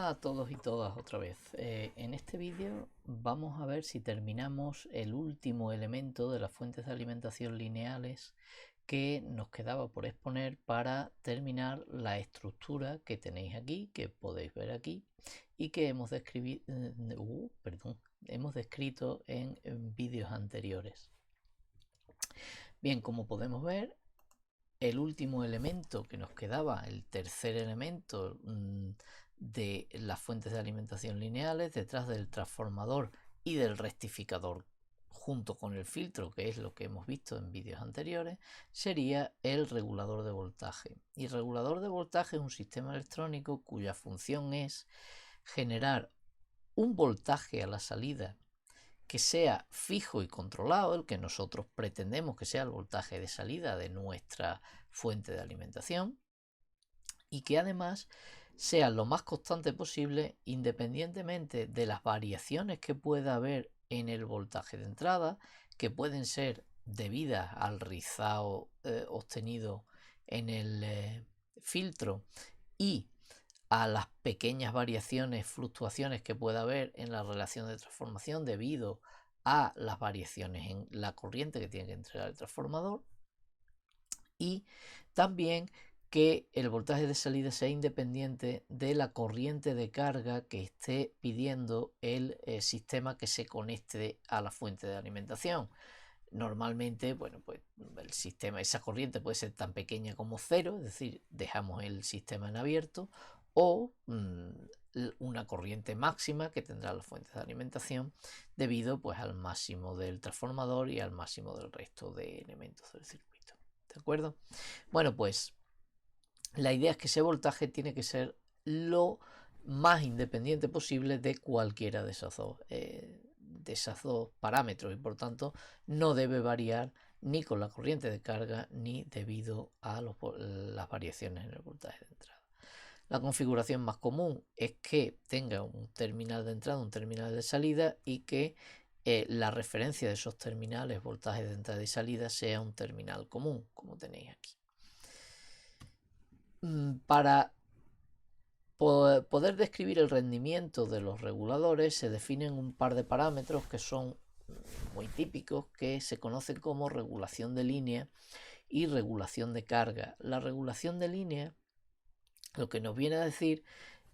Hola a todos y todas otra vez. En este vídeo vamos a ver si terminamos el último elemento de las fuentes de alimentación lineales que nos quedaba por exponer para terminar la estructura que tenéis aquí, que podéis ver aquí y que hemos descrito en vídeos anteriores. Bien, como podemos ver, el último elemento que nos quedaba, el tercer elemento de las fuentes de alimentación lineales, detrás del transformador y del rectificador junto con el filtro, que es lo que hemos visto en vídeos anteriores, sería el regulador de voltaje. Y el regulador de voltaje es un sistema electrónico cuya función es generar un voltaje a la salida que sea fijo y controlado, el que nosotros pretendemos que sea el voltaje de salida de nuestra fuente de alimentación, y que además sea lo más constante posible independientemente de las variaciones que pueda haber en el voltaje de entrada, que pueden ser debidas al rizado obtenido en el filtro y a las pequeñas variaciones, fluctuaciones que pueda haber en la relación de transformación debido a las variaciones en la corriente que tiene que entregar el transformador, y también que el voltaje de salida sea independiente de la corriente de carga que esté pidiendo el sistema que se conecte a la fuente de alimentación. Normalmente, bueno, pues el sistema, esa corriente puede ser tan pequeña como 0, es decir, dejamos el sistema en abierto, o una corriente máxima que tendrá la fuente de alimentación debido pues al máximo del transformador y al máximo del resto de elementos del circuito. ¿De acuerdo? Bueno, pues la idea es que ese voltaje tiene que ser lo más independiente posible de cualquiera de esos dos parámetros, y por tanto no debe variar ni con la corriente de carga ni debido a las variaciones en el voltaje de entrada. La configuración más común es que tenga un terminal de entrada, un terminal de salida, y que la referencia de esos terminales, voltajes de entrada y salida, sea un terminal común, como tenéis aquí. Para poder describir el rendimiento de los reguladores se definen un par de parámetros que son muy típicos, que se conocen como regulación de línea y regulación de carga. La regulación de línea lo que nos viene a decir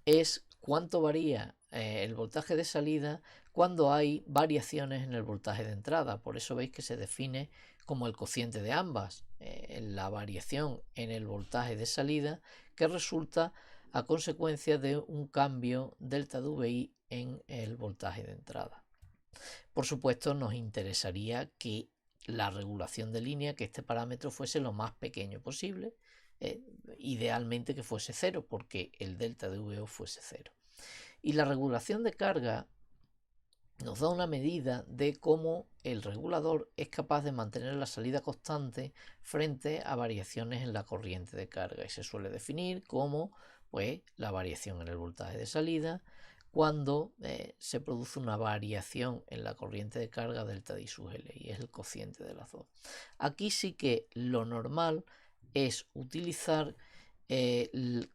es cuánto varía el voltaje de salida cuando hay variaciones en el voltaje de entrada. Por eso veis que se define como el cociente de ambas, la variación en el voltaje de salida que resulta a consecuencia de un cambio delta dVi en el voltaje de entrada. Por supuesto, nos interesaría que la regulación de línea, que este parámetro fuese lo más pequeño posible, idealmente que fuese 0, porque el delta de VO fuese 0. Y la regulación de carga nos da una medida de cómo el regulador es capaz de mantener la salida constante frente a variaciones en la corriente de carga, y se suele definir como pues la variación en el voltaje de salida cuando se produce una variación en la corriente de carga delta de I sub L, y es el cociente de las dos. Aquí sí que lo normal es utilizar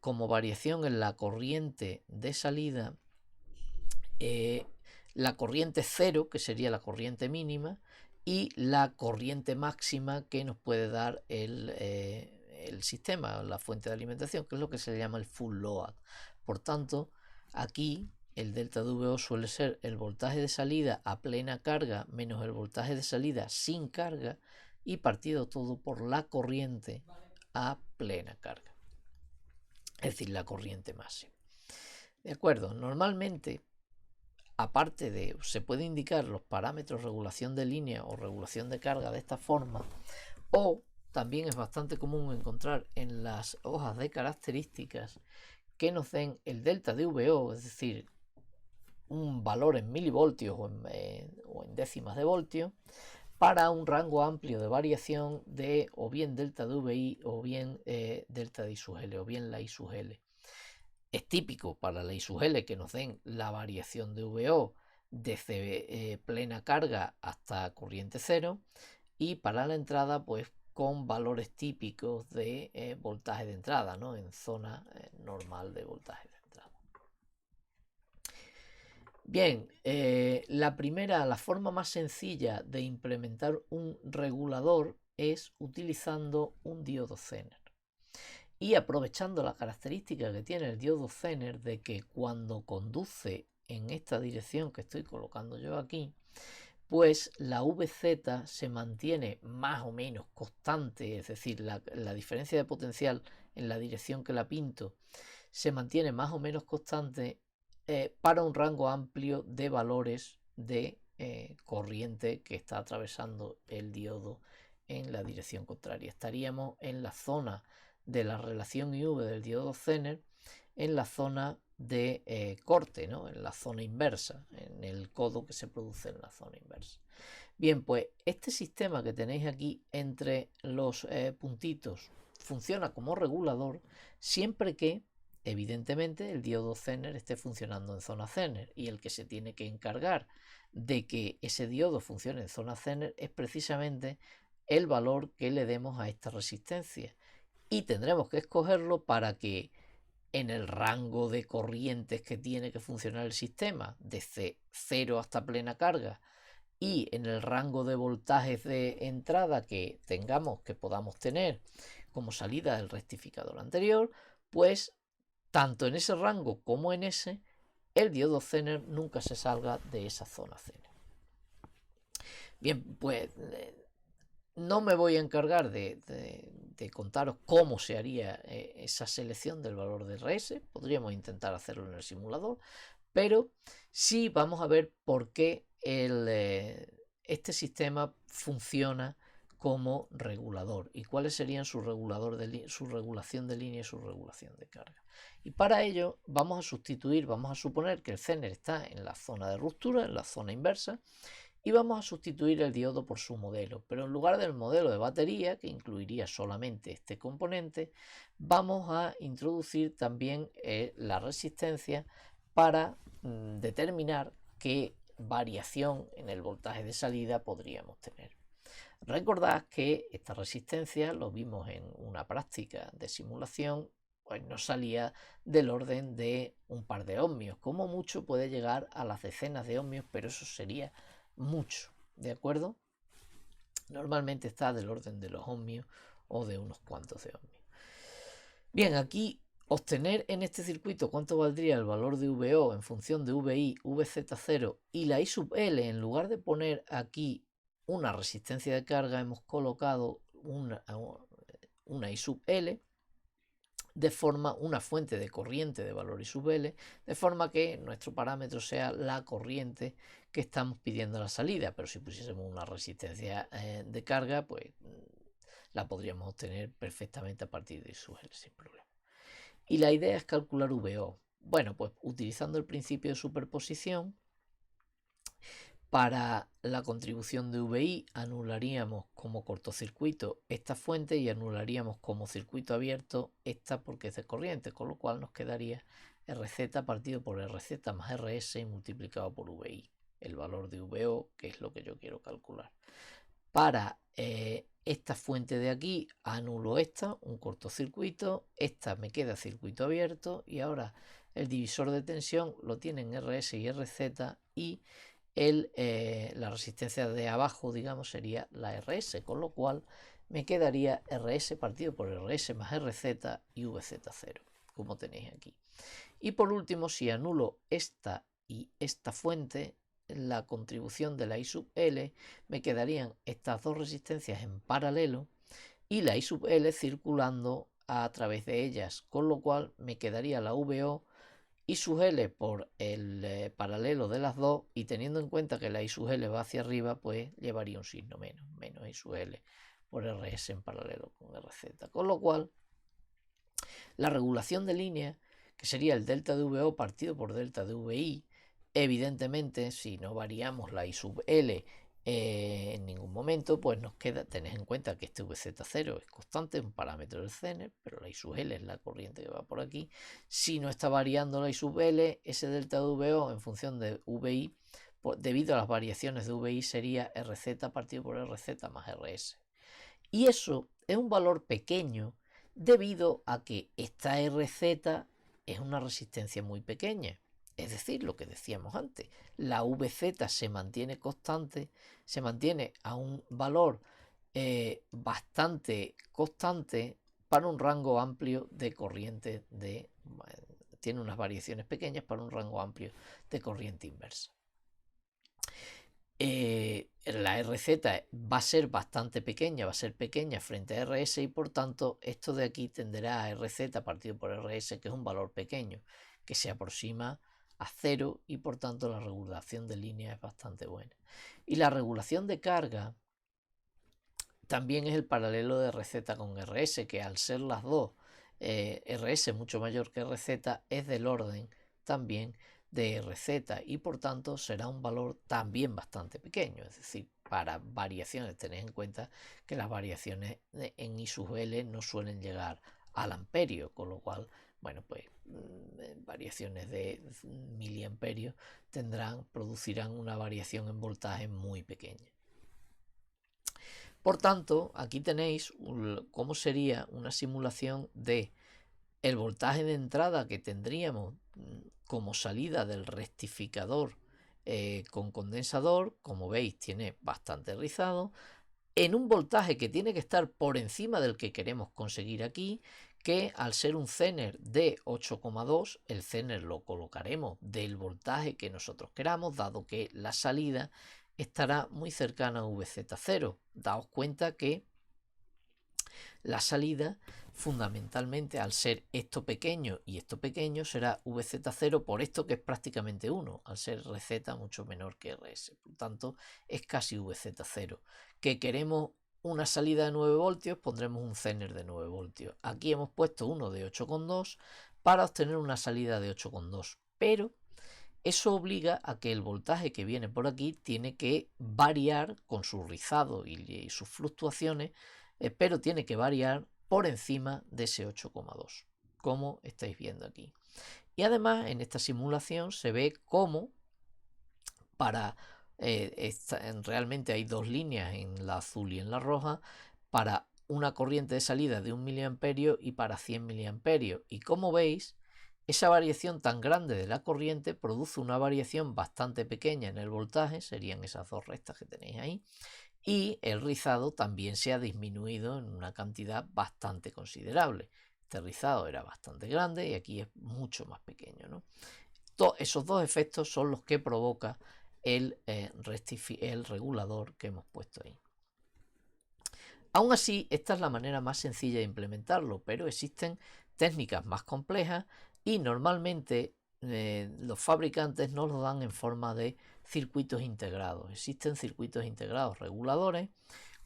como variación en la corriente de salida la corriente 0, que sería la corriente mínima, y la corriente máxima que nos puede dar el sistema, la fuente de alimentación, que es lo que se llama el full load. Por tanto, aquí el delta de VO suele ser el voltaje de salida a plena carga menos el voltaje de salida sin carga, y partido todo por la corriente a plena carga, es decir, la corriente máxima. ¿De acuerdo? Normalmente, aparte de, se puede indicar los parámetros regulación de línea o regulación de carga de esta forma, o también es bastante común encontrar en las hojas de características que nos den el delta de VO, es decir, un valor en milivoltios o en décimas de voltio, para un rango amplio de variación de o bien delta de VI o bien delta de I sub L o bien la I sub L. Es típico para la I sub L que nos den la variación de VO desde plena carga hasta corriente 0, y para la entrada pues con valores típicos de voltaje de entrada, ¿no? En zona normal de voltaje de entrada. Bien, la forma más sencilla de implementar un regulador es utilizando un diodo Zener. Y aprovechando la característica que tiene el diodo Zener de que cuando conduce en esta dirección que estoy colocando yo aquí, pues la VZ se mantiene más o menos constante, es decir, la diferencia de potencial en la dirección que la pinto se mantiene más o menos constante para un rango amplio de valores de corriente que está atravesando el diodo en la dirección contraria. Estaríamos en la zona de la relación IV del diodo Zener, en la zona de corte, ¿no? En la zona inversa, en el codo que se produce en la zona inversa. Bien, pues este sistema que tenéis aquí entre los puntitos funciona como regulador siempre que, evidentemente, el diodo Zener esté funcionando en zona Zener, y el que se tiene que encargar de que ese diodo funcione en zona Zener es precisamente el valor que le demos a esta resistencia, y tendremos que escogerlo para que en el rango de corrientes que tiene que funcionar el sistema, desde 0 hasta plena carga, y en el rango de voltajes de entrada que tengamos, que podamos tener como salida del rectificador anterior, pues tanto en ese rango como en ese, el diodo Zener nunca se salga de esa zona Zener. Bien, pues no me voy a encargar de contaros cómo se haría esa selección del valor de RS, podríamos intentar hacerlo en el simulador, pero sí vamos a ver por qué este sistema funciona como regulador y cuáles serían su regulación de línea y su regulación de carga. Y para ello vamos a suponer que el Zener está en la zona de ruptura, en la zona inversa, y vamos a sustituir el diodo por su modelo, pero en lugar del modelo de batería, que incluiría solamente este componente, vamos a introducir también la resistencia para determinar qué variación en el voltaje de salida podríamos tener. Recordad que esta resistencia, lo vimos en una práctica de simulación, pues no salía del orden de un par de ohmios. Como mucho puede llegar a las decenas de ohmios, pero eso sería mucho, ¿de acuerdo? Normalmente está del orden de los ohmios o de unos cuantos de ohmios. Bien, aquí obtener en este circuito cuánto valdría el valor de VO en función de VI, VZ0 y la I sub L, en lugar de poner aquí una resistencia de carga, hemos colocado una I sub L, de forma, una fuente de corriente de valor I sub L, de forma que nuestro parámetro sea la corriente que estamos pidiendo a la salida, pero si pusiésemos una resistencia de carga, pues la podríamos obtener perfectamente a partir de I sub L sin problema. Y la idea es calcular VO. Bueno, pues utilizando el principio de superposición, para la contribución de VI anularíamos como cortocircuito esta fuente y anularíamos como circuito abierto esta porque es de corriente, con lo cual nos quedaría RZ partido por RZ más RS multiplicado por VI, el valor de VO, que es lo que yo quiero calcular. Para esta fuente de aquí anulo esta, un cortocircuito, esta me queda circuito abierto y ahora el divisor de tensión lo tienen RS y RZ y la resistencia de abajo, digamos, sería la RS, con lo cual me quedaría RS partido por RS más RZ y VZ0, como tenéis aquí. Y por último, si anulo esta y esta fuente, la contribución de la I sub L, me quedarían estas dos resistencias en paralelo y la I sub L circulando a través de ellas, con lo cual me quedaría la VO I sub L por el paralelo de las dos, y teniendo en cuenta que la I sub L va hacia arriba, pues llevaría un signo menos I sub L por RS en paralelo con RZ, con lo cual la regulación de línea, que sería el delta de VO partido por delta de VI, evidentemente si no variamos la I sub L en ningún momento, pues nos queda, tened en cuenta que este VZ0 es constante, es un parámetro del Zener, pero la I sub L es la corriente que va por aquí. Si no está variando la I sub L, ese delta de VO en función de VI, debido a las variaciones de VI, sería RZ partido por RZ más RS. Y eso es un valor pequeño debido a que esta RZ es una resistencia muy pequeña. Es decir, lo que decíamos antes, la VZ se mantiene constante, se mantiene a un valor bastante constante para un rango amplio de corriente tiene unas variaciones pequeñas para un rango amplio de corriente inversa. La RZ va a ser bastante pequeña, va a ser pequeña frente a RS y por tanto esto de aquí tenderá a RZ partido por RS, que es un valor pequeño, que se aproxima a 0 y por tanto la regulación de línea es bastante buena. Y la regulación de carga también es el paralelo de RZ con RS, que al ser las dos RS mucho mayor que RZ es del orden también de RZ y por tanto será un valor también bastante pequeño, es decir, para variaciones, tened en cuenta que las variaciones en I sub L no suelen llegar al amperio, con lo cual, bueno, pues variaciones de miliamperios producirán una variación en voltaje muy pequeña. Por tanto, aquí tenéis cómo sería una simulación de el voltaje de entrada que tendríamos como salida del rectificador con condensador. Como veis, tiene bastante rizado, en un voltaje que tiene que estar por encima del que queremos conseguir aquí, que al ser un Zener de 8,2, el Zener lo colocaremos del voltaje que nosotros queramos, dado que la salida estará muy cercana a VZ0. Daos cuenta que la salida, fundamentalmente, al ser esto pequeño y esto pequeño, será VZ0 por esto que es prácticamente 1, al ser RZ mucho menor que RS. Por tanto, es casi VZ0. Que queremos una salida de 9 voltios, pondremos un Zener de 9 voltios. Aquí hemos puesto uno de 8,2 para obtener una salida de 8,2. Pero eso obliga a que el voltaje que viene por aquí tiene que variar con su rizado y sus fluctuaciones, pero tiene que variar por encima de ese 8,2, como estáis viendo aquí. Y además en esta simulación se ve cómo realmente hay dos líneas, en la azul y en la roja, para una corriente de salida de 1 miliamperio y para 100 miliamperios. Y como veis, esa variación tan grande de la corriente produce una variación bastante pequeña en el voltaje, serían esas dos rectas que tenéis ahí, y el rizado también se ha disminuido en una cantidad bastante considerable. Este rizado era bastante grande y aquí es mucho más pequeño, ¿no? Esos dos efectos son los que provoca el regulador que hemos puesto ahí. Aún así, esta es la manera más sencilla de implementarlo, pero existen técnicas más complejas y normalmente los fabricantes nos lo dan en forma de circuitos integrados. Existen circuitos integrados reguladores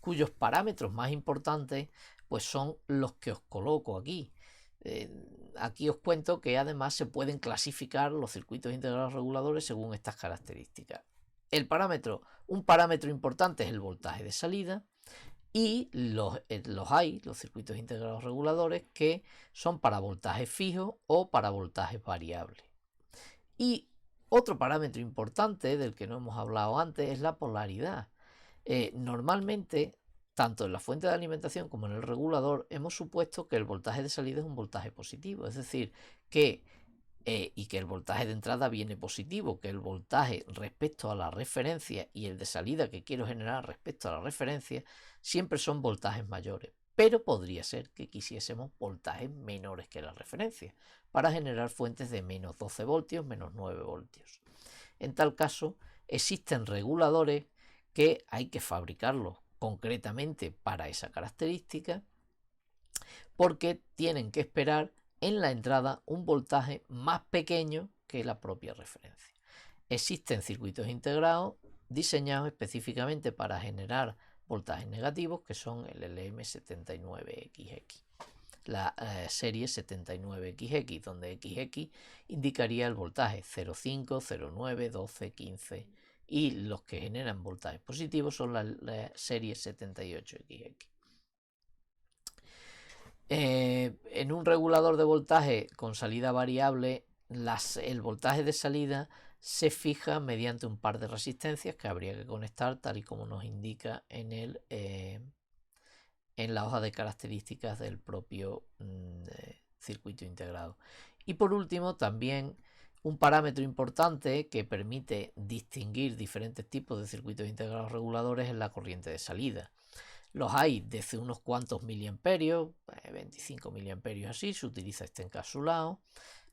cuyos parámetros más importantes pues son los que os coloco aquí. Aquí os cuento que además se pueden clasificar los circuitos integrados reguladores según estas características. Un parámetro importante es el voltaje de salida y los circuitos integrados reguladores que son para voltajes fijos o para voltajes variables. Y otro parámetro importante del que no hemos hablado antes es la polaridad. Normalmente, tanto en la fuente de alimentación como en el regulador, hemos supuesto que el voltaje de salida es un voltaje positivo, es decir, que y que el voltaje de entrada viene positivo, que el voltaje respecto a la referencia y el de salida que quiero generar respecto a la referencia siempre son voltajes mayores, pero podría ser que quisiésemos voltajes menores que la referencia para generar fuentes de menos 12 voltios, menos 9 voltios. En tal caso, existen reguladores que hay que fabricarlos concretamente para esa característica porque tienen que esperar en la entrada un voltaje más pequeño que la propia referencia. Existen circuitos integrados diseñados específicamente para generar voltajes negativos, que son el LM79XX, la serie 79XX, donde XX indicaría el voltaje 0,5, 0,9, 12, 15 y los que generan voltajes positivos son la serie 78XX. En un regulador de voltaje con salida variable, el voltaje de salida se fija mediante un par de resistencias que habría que conectar tal y como nos indica en la hoja de características del propio circuito integrado. Y por último, también un parámetro importante que permite distinguir diferentes tipos de circuitos integrados reguladores es la corriente de salida. Los hay desde unos cuantos miliamperios, 25 miliamperios así, se utiliza este encapsulado.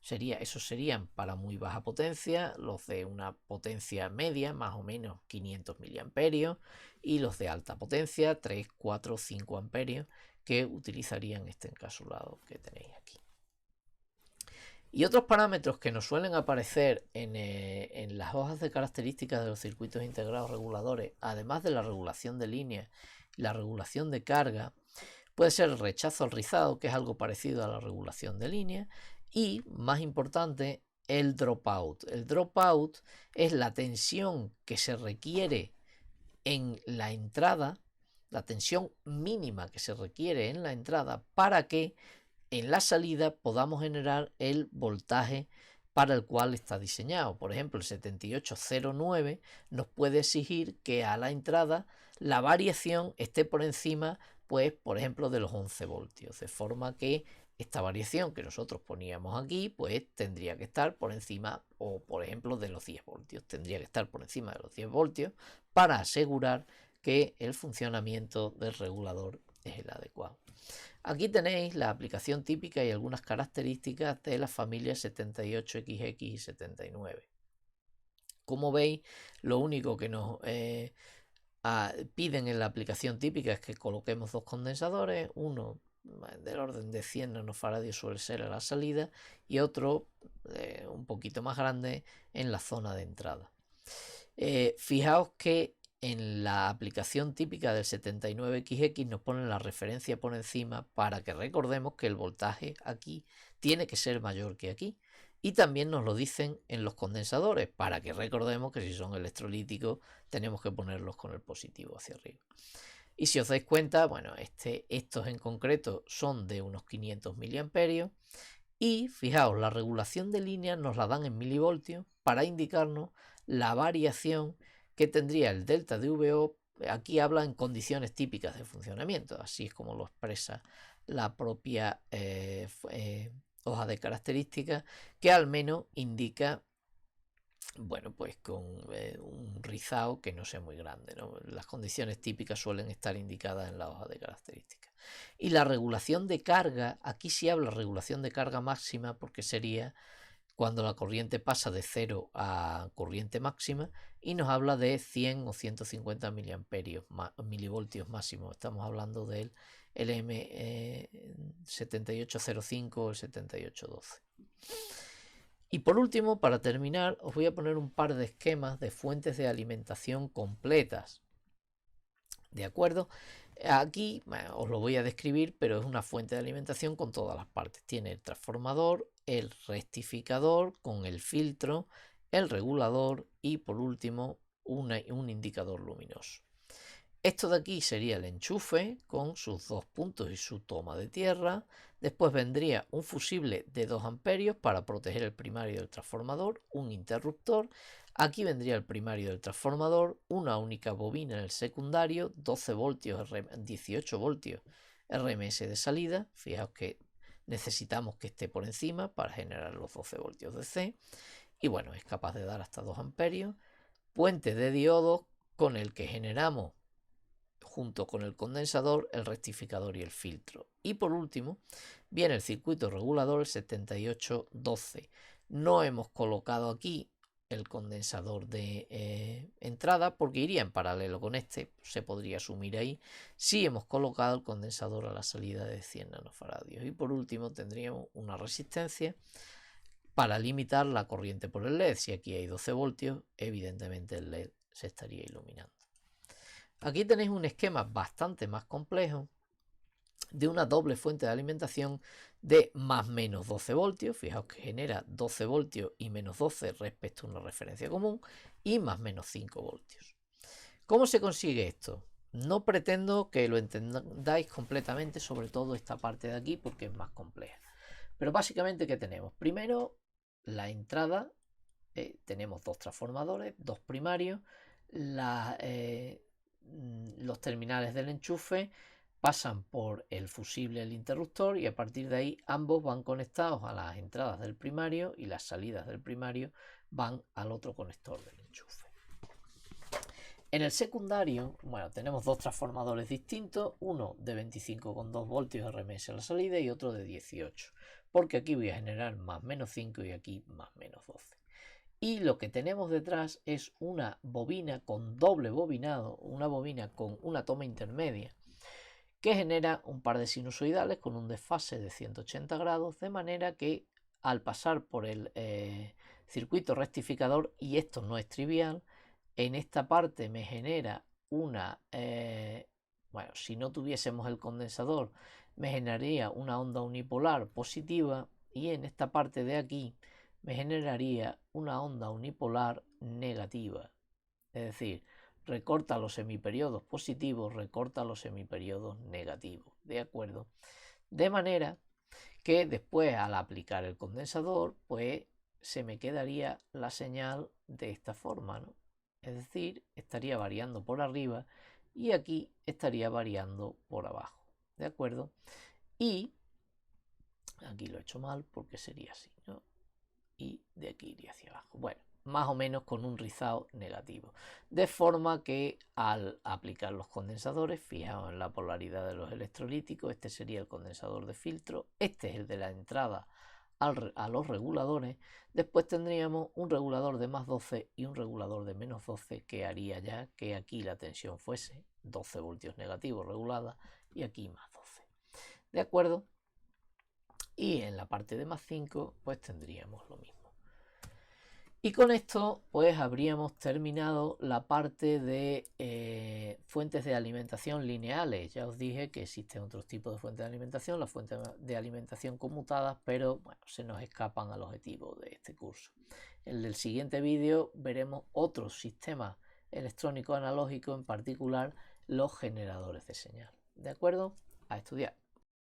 Esos serían para muy baja potencia, los de una potencia media, más o menos 500 miliamperios, y los de alta potencia, 3, 4, 5 amperios, que utilizarían este encapsulado que tenéis aquí. Y otros parámetros que nos suelen aparecer en las hojas de características de los circuitos integrados reguladores, además de la regulación de línea y la regulación de carga, puede ser el rechazo al rizado, que es algo parecido a la regulación de línea, y, más importante, el dropout. El dropout es la tensión que se requiere en la entrada, la tensión mínima que se requiere en la entrada para que en la salida podamos generar el voltaje para el cual está diseñado. Por ejemplo, el 7809 nos puede exigir que a la entrada la variación esté por encima, pues, por ejemplo, de los 11 voltios, de forma que esta variación que nosotros poníamos aquí, pues tendría que estar por encima, o por ejemplo, de los 10 voltios. Tendría que estar por encima de los 10 voltios para asegurar que el funcionamiento del regulador es el adecuado. Aquí tenéis la aplicación típica y algunas características de las familias 78XX y 79. Como veis, lo único que nos piden en la aplicación típica es que coloquemos dos condensadores, uno del orden de 100 nanofaradios suele ser a la salida y otro un poquito más grande en la zona de entrada. Fijaos que en la aplicación típica del 79XX nos ponen la referencia por encima para que recordemos que el voltaje aquí tiene que ser mayor que aquí. Y también nos lo dicen en los condensadores para que recordemos que si son electrolíticos tenemos que ponerlos con el positivo hacia arriba. Y si os dais cuenta, bueno, estos en concreto son de unos 500 miliamperios. Y fijaos, la regulación de línea nos la dan en milivoltios para indicarnos la variación que tendría el delta de VO. Aquí habla en condiciones típicas de funcionamiento, así es como lo expresa la propia hoja de características, que al menos indica, bueno, pues con un rizado que no sea muy grande, ¿no? Las condiciones típicas suelen estar indicadas en la hoja de características. Y la regulación de carga, aquí sí habla regulación de carga máxima porque sería cuando la corriente pasa de 0 a corriente máxima y nos habla de 100 o 150 milivoltios máximo. Estamos hablando del LM7805 o el 7812. Y por último, para terminar, os voy a poner un par de esquemas de fuentes de alimentación completas. ¿De acuerdo? Aquí bueno, os lo voy a describir, pero es una fuente de alimentación con todas las partes. Tiene el transformador, el rectificador con el filtro, el regulador y por último un indicador luminoso. Esto de aquí sería el enchufe con sus dos puntos y su toma de tierra. Después vendría un fusible de 2 amperios para proteger el primario del transformador, un interruptor. Aquí vendría el primario del transformador, una única bobina en el secundario, 12 voltios, 18 voltios RMS de salida. Fijaos que necesitamos que esté por encima para generar los 12 voltios de C. Y bueno, es capaz de dar hasta 2 amperios. Puente de diodos con el que generamos junto con el condensador, el rectificador y el filtro. Y por último, viene el circuito regulador, el 7812. No hemos colocado aquí el condensador de entrada porque iría en paralelo con este, se podría asumir ahí. Sí hemos colocado el condensador a la salida de 100 nanofaradios. Y por último tendríamos una resistencia para limitar la corriente por el LED. Si aquí hay 12 voltios, evidentemente el LED se estaría iluminando. Aquí tenéis un esquema bastante más complejo de una doble fuente de alimentación de más menos 12 voltios. Fijaos que genera 12 voltios y menos 12 respecto a una referencia común y más menos 5 voltios. ¿Cómo se consigue esto? No pretendo que lo entendáis completamente, sobre todo esta parte de aquí porque es más compleja. Pero básicamente, ¿qué tenemos? Primero, la entrada. Tenemos dos transformadores, dos primarios. Los terminales del enchufe, pasan por el fusible del interruptor y a partir de ahí ambos van conectados a las entradas del primario y las salidas del primario van al otro conector del enchufe. En el secundario, bueno, tenemos dos transformadores distintos, uno de 25,2 voltios RMS a la salida y otro de 18, porque aquí voy a generar más menos 5 y aquí más menos 12. Y lo que tenemos detrás es una bobina con doble bobinado, una bobina con una toma intermedia, que genera un par de sinusoidales con un desfase de 180 grados, de manera que al pasar por el circuito rectificador, y esto no es trivial, en esta parte me genera una, bueno, si no tuviésemos el condensador, me generaría una onda unipolar positiva y en esta parte de aquí me generaría una onda unipolar negativa. Es decir, recorta los semiperiodos positivos, recorta los semiperiodos negativos, ¿de acuerdo? De manera que después al aplicar el condensador, pues se me quedaría la señal de esta forma, ¿no? Es decir, estaría variando por arriba y aquí estaría variando por abajo, ¿de acuerdo? Y aquí lo he hecho mal porque sería así, ¿no? Y de aquí iría hacia abajo. Bueno, más o menos con un rizado negativo. De forma que al aplicar los condensadores, fijaos en la polaridad de los electrolíticos, este sería el condensador de filtro, este es el de la entrada a los reguladores. Después tendríamos un regulador de más 12 y un regulador de menos 12 que haría ya que aquí la tensión fuese 12 voltios negativos regulada y aquí más 12. ¿De acuerdo? Y en la parte de más 5 pues tendríamos lo mismo. Y con esto pues habríamos terminado la parte de fuentes de alimentación lineales. Ya os dije que existen otros tipos de fuentes de alimentación, las fuentes de alimentación conmutadas, pero bueno, se nos escapan al objetivo de este curso. En el siguiente vídeo veremos otros sistemas electrónicos analógicos, en particular los generadores de señal. ¿De acuerdo? A estudiar.